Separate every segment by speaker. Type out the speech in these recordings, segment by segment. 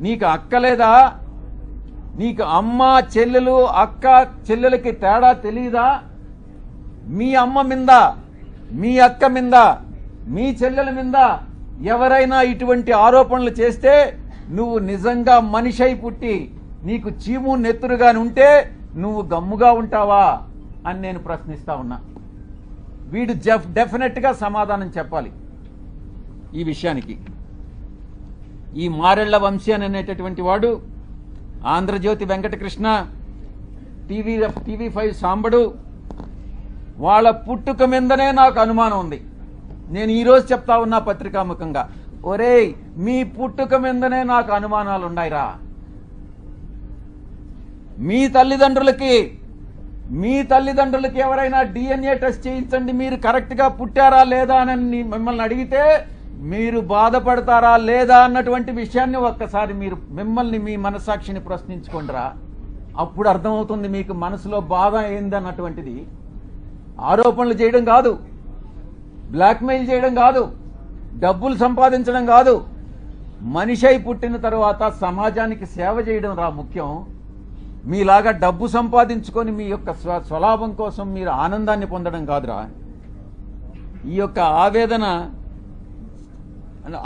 Speaker 1: నీకు అక్కలేదా? నీకు అమ్మ చెల్లెలు అక్క చెల్లెలకి తేడా తెలియదా? మీ అమ్మ మింద, మీ అక్క మింద, మీ చెల్లెల మింద ఎవరైనా ఇటువంటి ఆరోపణలు చేస్తే నువ్వు నిజంగా మనిషై పుట్టి నీకు చీము నెత్తురుగాని ఉంటే నువ్వు గమ్ముగా ఉంటావా అని నేను ప్రశ్నిస్తా ఉన్నా. వీడు డెఫినెట్ గా సమాధానం చెప్పాలి ఈ విషయానికి. ఈ మారెళ్ల వంశీ అనేటటువంటి వాడు, ఆంధ్రజ్యోతి వెంకటకృష్ణ, టీవీ5 సాంబడు, వాళ్ళ పుట్టుక మీదనే నాకు అనుమానం ఉంది. నేను ఈరోజు చెప్తా ఉన్నా పత్రికాముఖంగా, ఒరేయ్ మీ పుట్టుక మీదనే నాకు అనుమానాలు ఉన్నాయిరా. మీ తల్లిదండ్రులకి ఎవరైనా డిఎన్ఏ టెస్ట్ చేయించండి, మీరు కరెక్ట్ గా పుట్టారా లేదా అని మిమ్మల్ని అడిగితే మీరు బాధపడతారా లేదా అన్నటువంటి విషయాన్ని ఒక్కసారి మీరు మిమ్మల్ని మీ మనసాక్షిని ప్రశ్నించుకోండిరా. అప్పుడు అర్థమవుతుంది మీకు మనసులో బాధ ఏందన్నటువంటిది. ఆరోపణలు చేయడం కాదు, బ్లాక్మెయిల్ చేయడం కాదు, డబ్బులు సంపాదించడం కాదు, మనిషై పుట్టిన తర్వాత సమాజానికి సేవ చేయడం రా ముఖ్యం. మీలాగా డబ్బు సంపాదించుకొని మీ యొక్క స్వలాభం కోసం మీరు ఆనందాన్ని పొందడం కాదురా. ఈ యొక్క ఆవేదన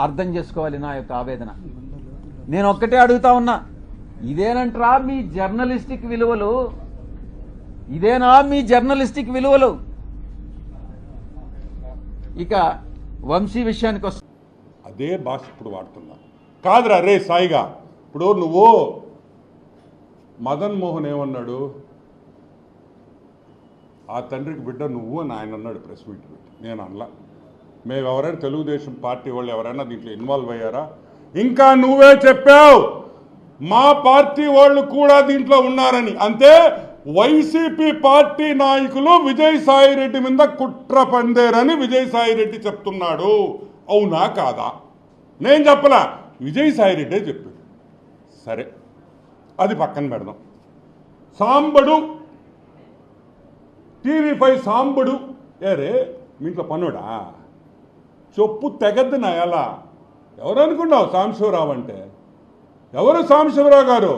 Speaker 1: అర్థం చేసుకోవాలి. నా యొక్క ఆవేదన నేను ఒక్కటే అడుగుతా ఉన్నా, ఇదేనంటరా మీ జర్నలిస్టిక్ విలువలు? ఇదేనా మీ జర్నలిస్టిక్ విలువలు? ఇక వంశీ విషయానికి వస్తా,
Speaker 2: అదే భాష ఇప్పుడు వాడుతున్నా కాదురా రే సాయిగా. ఇప్పుడు నువ్వు మదన్ మోహన్ ఏమన్నాడు, ఆ తండ్రికి బిడ్డ నువ్వు అని ఆయన అన్నాడు ప్రెస్ మీట్ పెట్టి. నేను అనలా. మేము ఎవరైనా తెలుగుదేశం పార్టీ వాళ్ళు ఎవరైనా దీంట్లో ఇన్వాల్వ్ అయ్యారా? ఇంకా నువ్వే చెప్పావు మా పార్టీ వాళ్ళు కూడా దీంట్లో ఉన్నారని. అంతే, వైసీపీ పార్టీ నాయకులు విజయసాయిరెడ్డి మీద కుట్ర పందేరని విజయసాయిరెడ్డి చెప్తున్నాడు. అవునా కాదా? నేను చెప్పలా, విజయసాయిరెడ్డే చెప్పాడు. సరే, అది పక్కన పెడదాం. సాంబడు, టీవీ5 సాంబడు ఏరే మీ ఇంట్లో పనుడా? చొప్పు తెగద్దు నా ఎలా. ఎవరు అనుకున్నావు సాంబశివరావు అంటే? ఎవరు సాంబశివరావు గారు?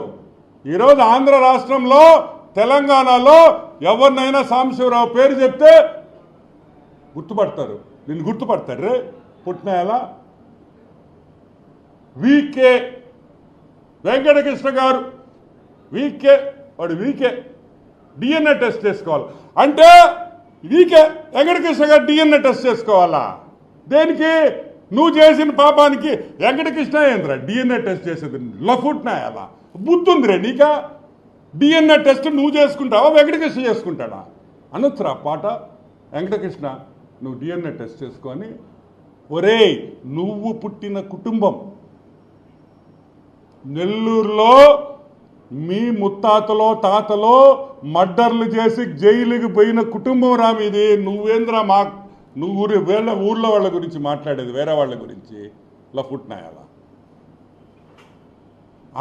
Speaker 2: ఈరోజు ఆంధ్ర రాష్ట్రంలో, తెలంగాణలో ఎవరినైనా సాంబశివరావు పేరు చెప్తే గుర్తుపడతారు. నిన్ను గుర్తుపడతారు రే పుట్టిన ఎలా. వీకే వెంకటకృష్ణ గారు, వీకే వాడు వీకే డిఎన్ఏ టెస్ట్ చేసుకోవాలి అంటే వీకే వెంకటకృష్ణ గారు డిఎన్ఏ టెస్ట్ చేసుకోవాలా? దేనికి? నువ్వు చేసిన పాపానికి వెంకటకృష్ణ ఏంద్రా డిఎన్ఏ టెస్ట్ చేసేది? లఫుట్నా ఎలా బుద్ధుందిరే నీకా? డిఎన్ఏ టెస్ట్ నువ్వు చేసుకుంటావా, వెంకటకృష్ణ చేసుకుంటాడా? అనొచ్చురా పాట. వెంకటకృష్ణ నువ్వు డిఎన్ఏ టెస్ట్ చేసుకొని, ఒరేయ్ నువ్వు పుట్టిన కుటుంబం నెల్లూరులో మీ ముత్తాతలో తాతలో మర్డర్లు చేసి జైలుకి పోయిన కుటుంబం రా మీది. నువ్వేంద్రా నువ్వు ఊర్లో వాళ్ళ గురించి మాట్లాడేది, వేరే వాళ్ళ గురించి లఫుట్నాయాలా?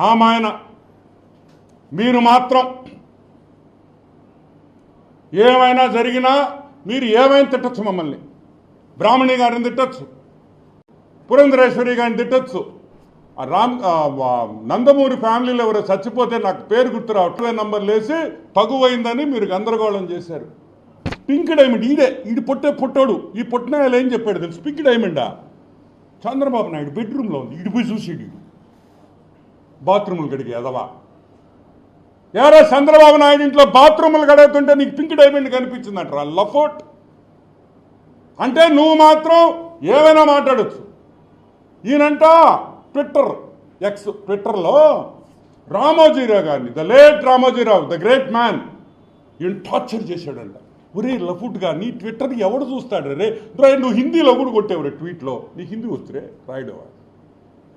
Speaker 2: ఆమాయన మీరు మాత్రం ఏమైనా జరిగినా మీరు ఏమైనా తిట్టచ్చు మమ్మల్ని. బ్రాహ్మణి గారిని తిట్టచ్చు, పురంధరేశ్వరి గారిని తిట్టచ్చు, నందమూరి ఫ్యామిలీలో ఎవరో చచ్చిపోతే నాకు పేరు గుర్తు రావట్లే నంబర్లు వేసి తగువైందని మీరు గందరగోళం చేశారు. పింక్ డైమండ్ ఈడు పుట్టాడు. ఈ పుట్టినాయాలు ఏం చెప్పాడు తెలుసు? పింక్ డైమండా చంద్రబాబు నాయుడు బెడ్రూమ్లో ఉంది. ఈడు పోయి చూసిడు బాత్రూములు గడిగి ఎదవా. ఎవరో చంద్రబాబు నాయుడు ఇంట్లో బాత్రూములు గడుగుతుంటే నీకు పింక్ డైమండ్ కనిపించిందంటారా? లఫోట్ అంటే నువ్వు మాత్రం ఏమైనా మాట్లాడచ్చు. ఈయనంట ట్విట్టర్లో రామోజీరావు గారిని, the late Ramoji Rao, the great man, ఈయన టార్చర్ చేశాడంట. ఒరే లఫుట్ గారిని ట్విట్టర్ ఎవడు చూస్తాడు రే? నువ్వు హిందీలో కూడా కొట్టేవు రే ట్వీట్లో. నీకు హిందీ వస్తురే రాయడం.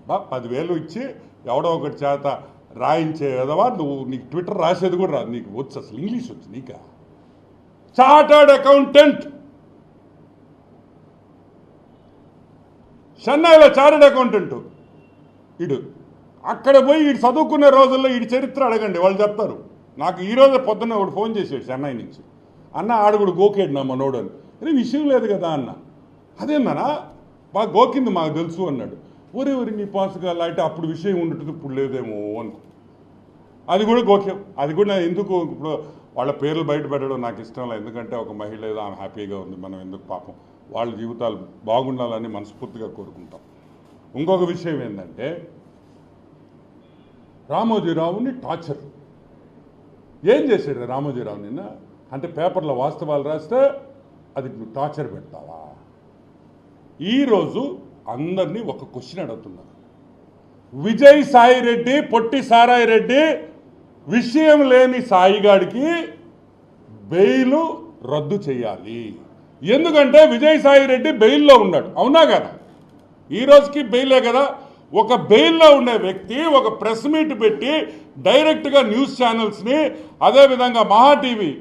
Speaker 2: 10,000 ఇచ్చి ఎవడో ఒకటి చేత రాయించే విధవా నువ్వు. నీకు ట్విట్టర్ రాసేది కూడా రాదు, నీకు వచ్చు అసలు ఇంగ్లీష్ వచ్చు నీకా? చార్టర్డ్ అకౌంటెంట్, చెన్నైలో చార్టర్డ్ అకౌంటెంట్ ఈడు. అక్కడ పోయి వీడు చదువుకునే రోజుల్లో వీడి చరిత్ర అడగండి, వాళ్ళు చెప్తారు. నాకు ఈరోజు పొద్దున్న ఒకడు ఫోన్ చేసాడు చెన్నై నుంచి. అన్న ఆడుగుడు గోకేడు నా మనోడు అని. విషయం లేదు కదా అన్న. అదేందనా బాగా గోకింది మాకు తెలుసు అన్నాడు. ఊరి నీ పాసుగా అంటే అప్పుడు విషయం ఉండటం ఇప్పుడు లేదేమో అనుకో. అది కూడా గోక్యం. అది కూడా నేను ఎందుకు ఇప్పుడు వాళ్ళ పేర్లు బయట పెట్టడం నాకు ఇష్టం లేదు. ఎందుకంటే ఒక మహిళ ఏదో ఆమె హ్యాపీగా ఉంది, మనం ఎందుకు పాపం వాళ్ళ జీవితాలు బాగుండాలని మనస్ఫూర్తిగా కోరుకుంటాం. ఇంకొక విషయం ఏంటంటే రామోజీరావుని టార్చర్ ఏం చేశాడు రామోజీరావు నిన్న అంటే పేపర్లో వాస్తవాలు రాస్తే అది నువ్వు టార్చర్ పెడతావా? ఈరోజు అందరినీ ఒక క్వశ్చన్ అడుగుతున్నారు. విజయ్ సాయి రెడ్డి, పొట్టి సారాయి రెడ్డి విషయం లేని సాయిగాడికి బెయిల్ రద్దు చేయాలి. ఎందుకంటే విజయ్ సాయి రెడ్డి బెయిల్లో ఉన్నాడు, అవునా కదా? ఈ రోజుకి బెయిలే కదా. ఒక బెయిల్లో ఉండే వ్యక్తి ఒక ప్రెస్ మీట్ పెట్టి డైరెక్ట్గా న్యూస్ ఛానల్స్ని, అదేవిధంగా మహాటీవీ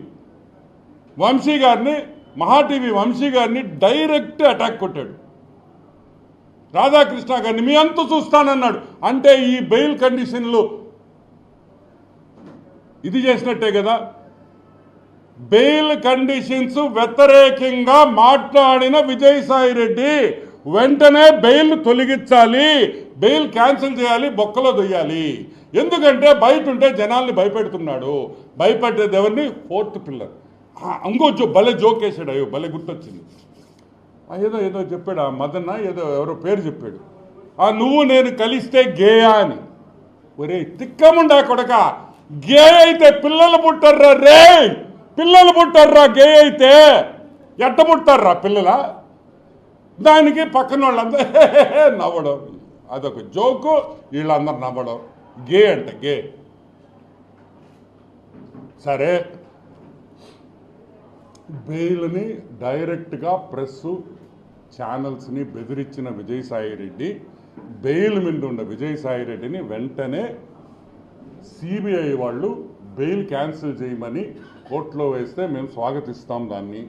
Speaker 2: వంశీ గారిని డైరెక్ట్ అటాక్ కొట్టాడు. రాధాకృష్ణ గారిని మీ అంతు చూస్తానన్నాడు. అంటే ఈ బెయిల్ కండిషన్లు ఇది చేసినట్టే కదా. బెయిల్ కండిషన్స్ వ్యతిరేకంగా మాట్లాడిన విజయసాయి రెడ్డి వెంటనే బెయిల్ తొలగించాలి, బెయిల్ క్యాన్సిల్ చేయాలి, బొక్కలో దొయ్యాలి. ఎందుకంటే బయట ఉంటే జనాల్ని భయపెడుతున్నాడు. భయపెట్టేది ఎవరిని? Fourth pillar. ఇంకో భలే జోక్ వేసాడు. అయ్యో భలే గుర్తొచ్చింది. ఏదో చెప్పాడు ఆ మదన్న, ఏదో ఎవరో పేరు చెప్పాడు. నువ్వు నేను కలిస్తే గేయా అని. ఒరే తిక్కముండా కొడక, గే అయితే పిల్లలు పుట్టారా రే, పిల్లలు పుట్టారా గే అయితే? ఎట్ట పుట్టారా పిల్లల? దానికి పక్కన వాళ్ళంతా నవ్వడం, అదొక జోకు, వీళ్ళందరూ నవ్వడం. గే అంట గే. సరే, బెయిల్ని డైరెక్ట్గా ప్రెస్ ఛానల్స్ని బెదిరించిన విజయసాయి రెడ్డి, బెయిల్ మీద ఉన్న విజయసాయి రెడ్డిని వెంటనే సిబిఐ వాళ్ళు బెయిల్ క్యాన్సిల్ చేయమని కోర్టులో వేస్తే మేము స్వాగతిస్తాం దాన్ని.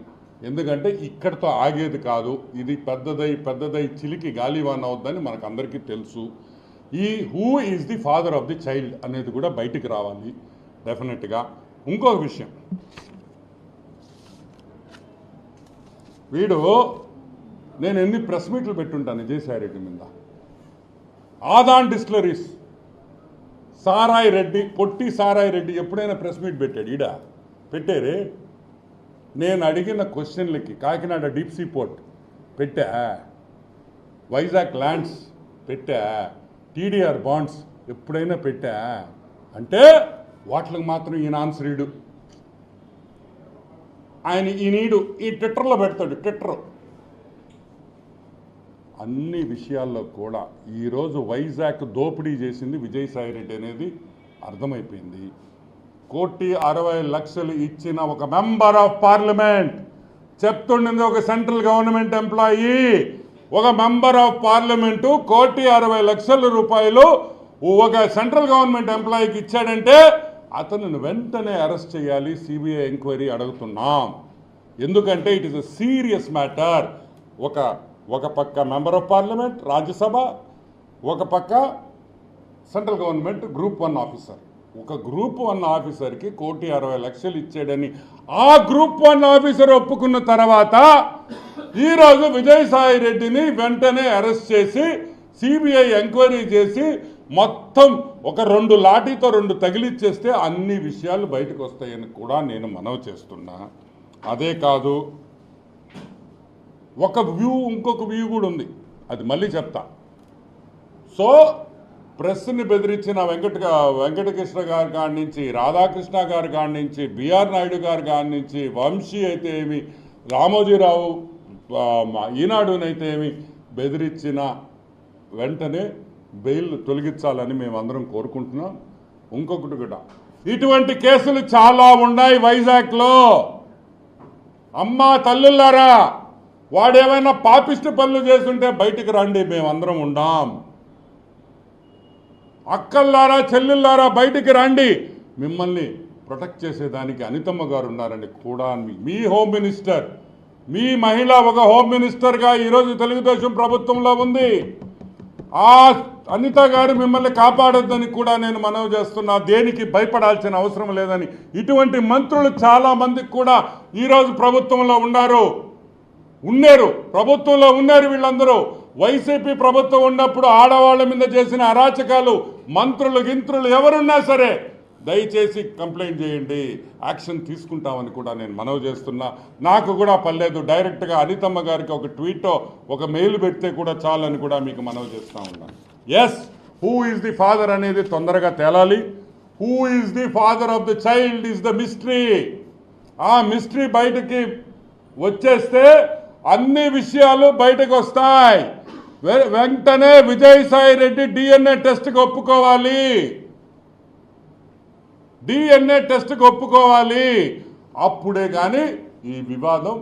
Speaker 2: ఎందుకంటే ఇక్కడితో ఆగేది కాదు, ఇది పెద్దదై చిలికి గాలివాన్ అవుద్దని మనకు అందరికీ తెలుసు. ఈ who is the father of the child అనేది కూడా బయటికి రావాలి డెఫినెట్గా. ఇంకొక విషయం, వీడు నేను ఎన్ని ప్రెస్ మీట్లు పెట్టుంటాను విజయసాయి రెడ్డి మీద. ఆదాన్ డిస్టిలరీస్ సారాయి రెడ్డి, పొట్టి సారాయి రెడ్డి ఎప్పుడైనా ప్రెస్ మీట్ పెట్టాడు? ఈడ పెట్టారే. నేను అడిగిన క్వశ్చన్లకి కాకినాడ డీప్ సీ పోర్ట్ పెట్టా, వైజాగ్ ల్యాండ్స్ పెట్టా, టీడీఆర్ బాండ్స్ ఎప్పుడైనా పెట్టా అంటే వాటికి మాత్రం ఈయన ఆన్సర్ ఈడు. ఈయనీడు ఈ ట్విట్టర్లో పెడతాడు. ట్విట్టర్ అన్ని విషయాల్లో కూడా ఈరోజు వైజాగ్ దోపిడీ చేసింది విజయసాయి రెడ్డి అనేది అర్థమైపోయింది. 1,60,00,000 ఇచ్చిన ఒక మెంబర్ ఆఫ్ పార్లమెంట్, చెప్తుండింది ఒక సెంట్రల్ గవర్నమెంట్ ఎంప్లాయీ, ఒక మెంబర్ ఆఫ్ పార్లమెంటు 1,60,00,000 రూపాయలు ఒక సెంట్రల్ గవర్నమెంట్ ఎంప్లాయీకి ఇచ్చాడంటే అతను వెంటనే అరెస్ట్ చేయాలి, సిబిఐ ఎంక్వైరీ అడుగుతున్నాం. ఎందుకంటే it is a serious matter. ఒక పక్క మెంబర్ ఆఫ్ పార్లమెంట్ రాజ్యసభ, ఒక పక్క సెంట్రల్ గవర్నమెంట్ గ్రూప్ 1 ఆఫీసర్. ఒక గ్రూప్ 1 ఆఫీసర్కి 1,60,00,000 ఇచ్చాడని ఆ గ్రూప్ 1 ఆఫీసర్ ఒప్పుకున్న తర్వాత ఈరోజు విజయసాయి రెడ్డిని వెంటనే అరెస్ట్ చేసి సిబిఐ ఎంక్వైరీ చేసి మొత్తం ఒక 2 లాఠీతో 2 తగిలిచ్చేస్తే అన్ని విషయాలు బయటకు వస్తాయని కూడా నేను మనవి చేస్తున్నా. అదే కాదు, ఇంకొక వ్యూ కూడా ఉంది, అది మళ్ళీ చెప్తా. సో ప్రెస్ని బెదిరించిన వెంకటకృష్ణ గారి కాడి నుంచి, రాధాకృష్ణ గారి కాడి నుంచి, బిఆర్ నాయుడు గారి కాడి నుంచి, వంశీ అయితే ఏమి, రామోజీరావు ఈనాడునైతే ఏమి బెదిరించిన వెంటనే బెయిల్ తొలగించాలని మేమందరం కోరుకుంటున్నాం. ఇంకొకటి కూడా, ఇటువంటి కేసులు చాలా ఉన్నాయి వైజాగ్లో. అమ్మా తల్లులారా, వాడేమైనా పాపిష్టి పనులు చేస్తుంటే బయటికి రండి, మేమందరం ఉండాం. అక్కల్లారా చెల్లెల్లారా బయటికి రండి, మిమ్మల్ని ప్రొటెక్ట్ చేసేదానికి అనితమ్మ గారు ఉన్నారండి కూడా. మీ హోమ్ మినిస్టర్, మీ మహిళ ఒక హోమ్ మినిస్టర్గా ఈరోజు తెలుగుదేశం ప్రభుత్వంలో ఉంది. ఆ అనిత గారు మిమ్మల్ని కాపాడొద్దని కూడా నేను మనవి చేస్తున్నా. దేనికి భయపడాల్సిన అవసరం లేదని. ఇటువంటి మంత్రులు చాలా మందికి కూడా ఈరోజు ప్రభుత్వంలో ఉన్నారు, ప్రభుత్వంలో ఉన్నారు. వీళ్ళందరూ వైసీపీ ప్రభుత్వం ఉన్నప్పుడు ఆడవాళ్ళ మీద చేసిన అరాచకాలు మంత్రులు గింత్రులు ఎవరున్నా సరే దయచేసి కంప్లైంట్ చేయండి, యాక్షన్ తీసుకుంటామని కూడా నేను మనవి చేస్తున్నా. నాకు కూడా పర్లేదు, డైరెక్ట్గా అనితమ్మ గారికి ఒక ట్వీటో ఒక మెయిల్ పెడితే కూడా చాలని కూడా మీకు మనవి చేస్తూ ఉన్నాను. Yes, who is the father అనేది తొందరగా తేలాలి. Who is the father of the child is the mystery. ఆ మిస్టరీ బయటకి వచ్చేస్తే అన్ని విషయాలు బయటకు వస్తాయి. వెంటనే విజయసాయి రెడ్డి డిఎన్ఏ టెస్ట్కి ఒప్పుకోవాలి, డిఎన్ఏ టెస్ట్కి ఒప్పుకోవాలి. అప్పుడే కానీ ఈ వివాదం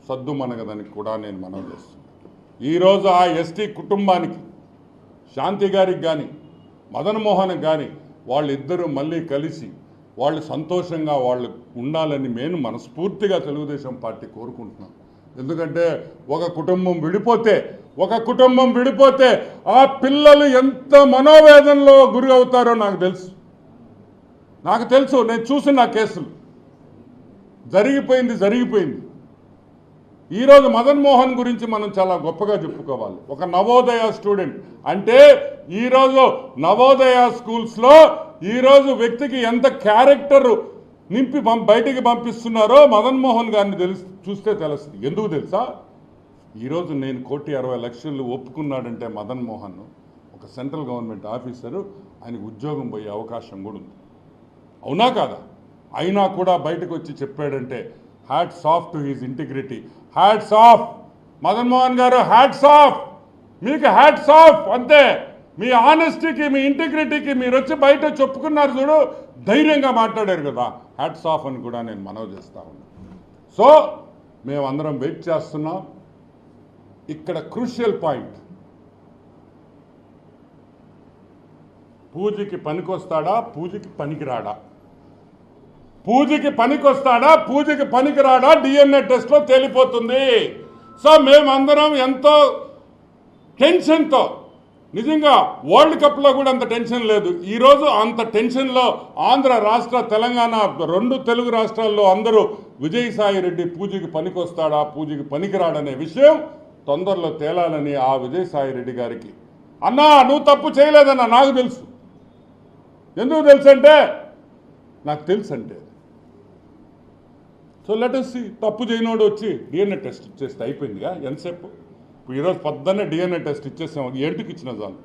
Speaker 2: సద్దుమణగదని కూడా నేను మనవి చేస్తున్నాను. ఈరోజు ఆ ఎస్టీ కుటుంబానికి, శాంతి గారికి కానీ మదన్ మోహన్కి కానీ వాళ్ళిద్దరూ మళ్ళీ కలిసి వాళ్ళు సంతోషంగా వాళ్ళు ఉండాలని నేను మనస్ఫూర్తిగా తెలుగుదేశం పార్టీ కోరుకుంటున్నాను. ఎందుకంటే ఒక కుటుంబం విడిపోతే ఆ పిల్లలు ఎంత మనోవేదనలో గురి అవుతారో నాకు తెలుసు. నేను చూసిన కేసులు. జరిగిపోయింది. ఈరోజు మదన్ మోహన్ గురించి మనం చాలా గొప్పగా చెప్పుకోవాలి. ఒక నవోదయ స్టూడెంట్ అంటే ఈరోజు నవోదయ స్కూల్స్లో ఈరోజు వ్యక్తికి ఎంత క్యారెక్టర్ నింపి బయటికి పంపిస్తున్నారో మదన్ మోహన్ గారిని చూస్తే తెలుస్తుంది. ఎందుకు తెలుసా? ఈరోజు నేను 1,60,00,000 ఒప్పుకున్నాడంటే మదన్ మోహన్ ఒక సెంట్రల్ గవర్నమెంట్ ఆఫీసరు, ఆయనకు ఉద్యోగం పోయే అవకాశం కూడా ఉంది. అవునా కాదా? అయినా కూడా బయటకు వచ్చి చెప్పాడంటే hats off to his integrity. Hats off Madan Mohan గారు, హ్యాట్స్ ఆఫ్ మీకు, హ్యాట్స్ ఆఫ్. అంతే, మీ ఆనెస్టీకి మీ ఇంటిగ్రిటీకి మీరు వచ్చి బయట చెప్పుకున్నారు చూడు, ధైర్యంగా మాట్లాడారు కదా, హ్యాట్స్ ఆఫ్ అని కూడా నేను మనవి చేస్తా ఉన్నాను. సో మేమందరం వెయిట్ చేస్తున్నాం. ఇక్కడ క్రూషియల్ పాయింట్, పూజకి పనికొస్తాడా, పూజకి పనికిరాడా? పూజకి పనికిరాడా డిఎన్ఏ టెస్ట్లో తేలిపోతుంది. సో మేమందరం ఎంతో టెన్షన్తో, నిజంగా వరల్డ్ కప్లో కూడా అంత టెన్షన్ లేదు. ఈరోజు అంత టెన్షన్లో ఆంధ్ర రాష్ట్ర, తెలంగాణ 2 తెలుగు రాష్ట్రాల్లో అందరూ విజయసాయి రెడ్డి పూజకి పనికొస్తాడా, పూజకి పనికిరాడనే విషయం తొందరలో తేలాలని ఆ విజయసాయి రెడ్డి గారికి, అన్నా నువ్వు తప్పు చేయలేదన్నా నాకు తెలుసు. ఎందుకు తెలుసు అంటే నాకు తెలుసు అంటే. సో లెట్ us see, తప్పు చేయనోడు వచ్చి డిఎన్ఏ టెస్ట్ ఇచ్చేస్తే అయిపోయిందిగా. ఎంతసేపు? ఈరోజు పొద్దున్నే డిఎన్ఏ టెస్ట్ ఇచ్చేసాం, 8కి ఇచ్చిన చాలు.